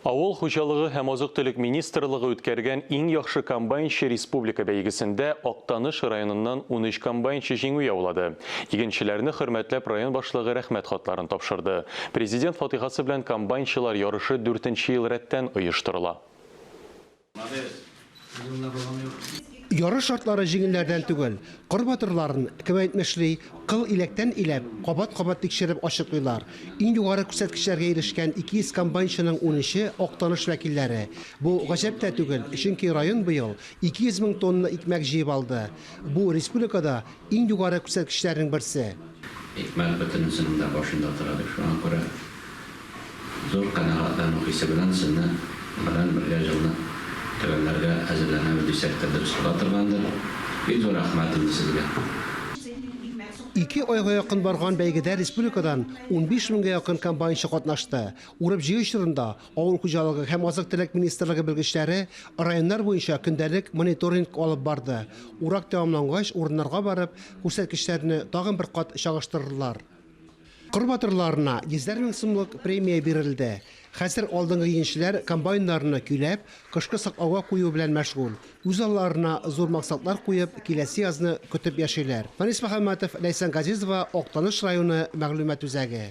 Авыл хуҗалыгы һәм азык-төлек министрлыгы үткәргән иң яхшы комбайнчы республика бәйгесендә Актаныш районыннан 13 комбайнчы җиңү яулады. Игенчеләрне хөрмәтләп район башлыгы рәхмәт хатларын тапшырды. Президент фатихасы белән комбайнчылар ярышы 4нче ел рәттән оештырыла. Ярыш шартлары җиңелләрдән түгел. Кыр батырларын кем әйтмешли, кыл иләктән иләп, кабат-кабат тикшереп ачыклыйлар. Иң югары күрсәткечләргә ирешкән 200 комбайнчының 13-е Актаныш вәкилләре. Бу гаҗәп тә түгел, чөнки район быел 200 мең тонна икмәк җыеп алды. Бу республикада иң югары күрсәткечләрнең берсе. Икмәк бөтен сынында башында торады. Шуңа күрә зур канәгатьләнү хисе белән сезне белән бергә җылны төгәлләргә әзерләнә дисәк тә дөрес була торгандыр. Бик зур рәхмәтем сезгә. 2 айга якын барган бәйгедә республикадан 15 меңгә якын комбайнчы катнашты. Урып җыю чорында авыл хуҗалыгы һәм азык-төлек министрлыгы белгечләре районнар буенча көндәлек мониторинг алып барды. Урак тәмамлангач, урыннарга барып, күрсәткечләрне тагын бер кат чагыштырырлар. Кыр батырларына 100 мең сумлык премия бирелде. Хәзер алдынгы игенчеләр комбайннарны көйләп, кышкы саклауга кую белән мәшгуль. Үз алларына зур максатлар куеп, киләсе язны көтеп яшиләр. Фанис Мөхәммәтов, Ләйсән Газизова, Актаныш районы мәгълүмат үзәге.